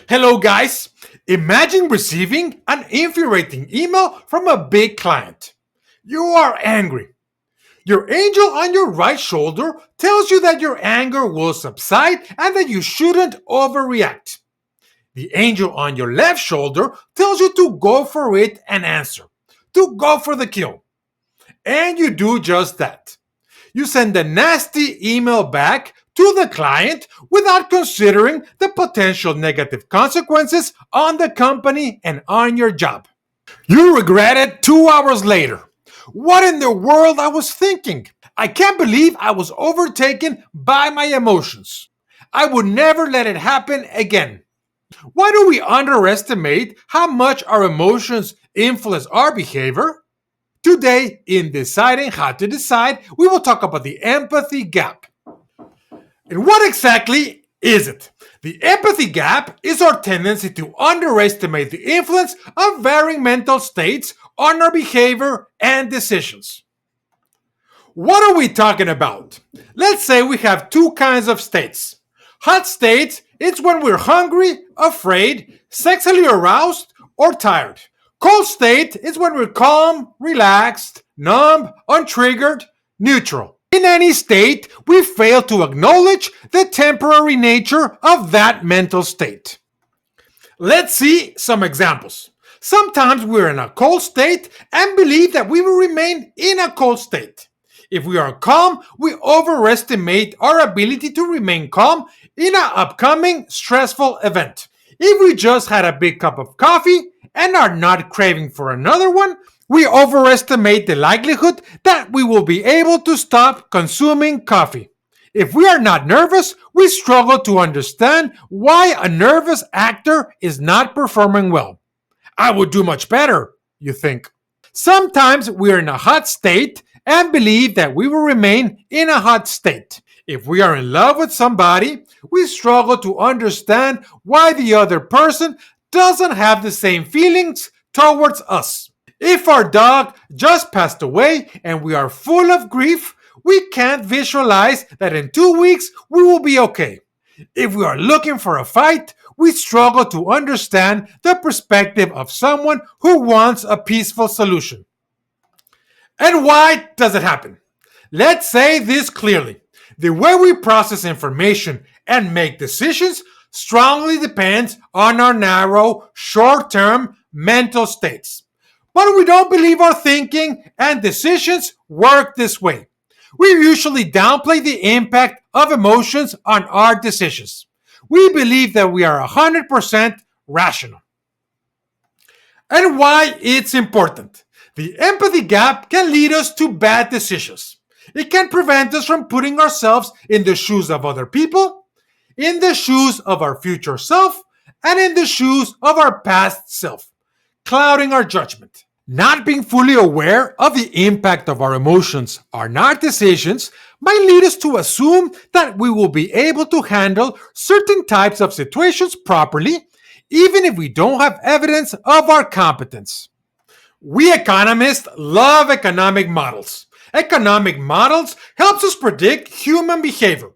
Hello, guys. Imagine receiving an infuriating email from a big client. You are angry. Your angel on your right shoulder tells you that your anger will subside and that you shouldn't overreact. The angel on your left shoulder tells you to go for it and answer, to go for the kill. And you do just that. You send a nasty email back to the client without considering the potential negative consequences on the company and on your job. You regret it 2 hours later. What in the world I was thinking? I can't believe I was overtaken by my emotions. I would never let it happen again. Why do we underestimate how much our emotions influence our behavior? Today, in Deciding How to Decide, we will talk about the empathy gap. And what exactly is it? The empathy gap is our tendency to underestimate the influence of varying mental states on our behavior and decisions. What are we talking about? Let's say we have two kinds of states. Hot state is when we're hungry, afraid, sexually aroused, or tired. Cold state is when we're calm, relaxed, numb, untriggered, neutral. In any state, we fail to acknowledge the temporary nature of that mental state. Let's see some examples. Sometimes we're in a cold state and believe that we will remain in a cold state. If we are calm, we overestimate our ability to remain calm in an upcoming stressful event. If we just had a big cup of coffee and are not craving for another one, we overestimate the likelihood that we will be able to stop consuming coffee. If we are not nervous, we struggle to understand why a nervous actor is not performing well. I would do much better, you think. Sometimes we are in a hot state and believe that we will remain in a hot state. If we are in love with somebody, we struggle to understand why the other person doesn't have the same feelings towards us. If our dog just passed away and we are full of grief, we can't visualize that in 2 weeks we will be okay. If we are looking for a fight, we struggle to understand the perspective of someone who wants a peaceful solution. And why does it happen? Let's say this clearly. The way we process information and make decisions strongly depends on our narrow, short term mental states. But we don't believe our thinking and decisions work this way. We usually downplay the impact of emotions on our decisions. We believe that we are 100% rational. And why it's important. The empathy gap can lead us to bad decisions. It can prevent us from putting ourselves in the shoes of other people, in the shoes of our future self, and in the shoes of our past self, clouding our judgment. Not being fully aware of the impact of our emotions on our decisions might lead us to assume that we will be able to handle certain types of situations properly, even if we don't have evidence of our competence. We economists love economic models. Economic models helps us predict human behavior.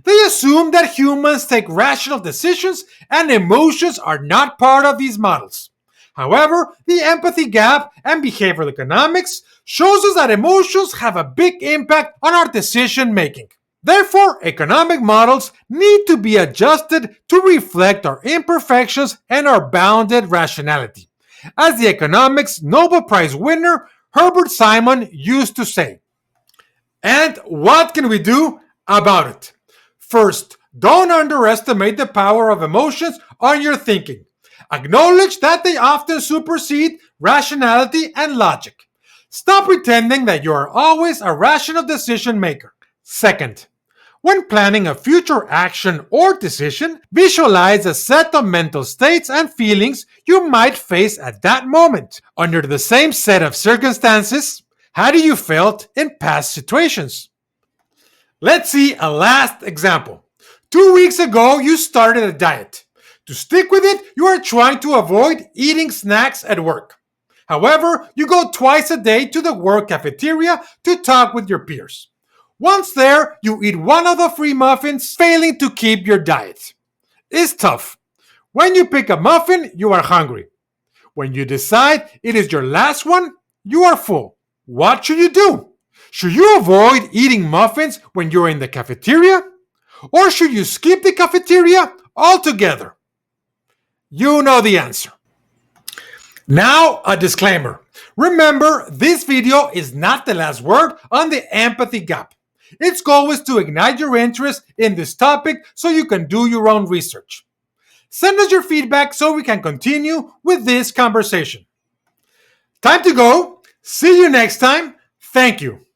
They assume that humans take rational decisions and emotions are not part of these models. However, the empathy gap and behavioral economics shows us that emotions have a big impact on our decision making. Therefore, economic models need to be adjusted to reflect our imperfections and our bounded rationality. As the economics Nobel Prize winner Herbert Simon used to say. And what can we do about it? First, don't underestimate the power of emotions on your thinking. Acknowledge that they often supersede rationality and logic. Stop pretending that you are always a rational decision maker. Second, when planning a future action or decision, visualize a set of mental states and feelings you might face at that moment. Under the same set of circumstances, how do you felt in past situations? Let's see a last example. 2 weeks ago, you started a diet. To stick with it, you are trying to avoid eating snacks at work. However, you go twice a day to the work cafeteria to talk with your peers. Once there, you eat one of the free muffins, failing to keep your diet. It's tough. When you pick a muffin, you are hungry. When you decide it is your last one, you are full. What should you do? Should you avoid eating muffins when you're in the cafeteria? Or should you skip the cafeteria altogether? You know the answer. Now, a disclaimer. Remember, this video is not the last word on the empathy gap. Its goal is to ignite your interest in this topic so you can do your own research. Send us your feedback so we can continue with this conversation. Time to go. See you next time. Thank you.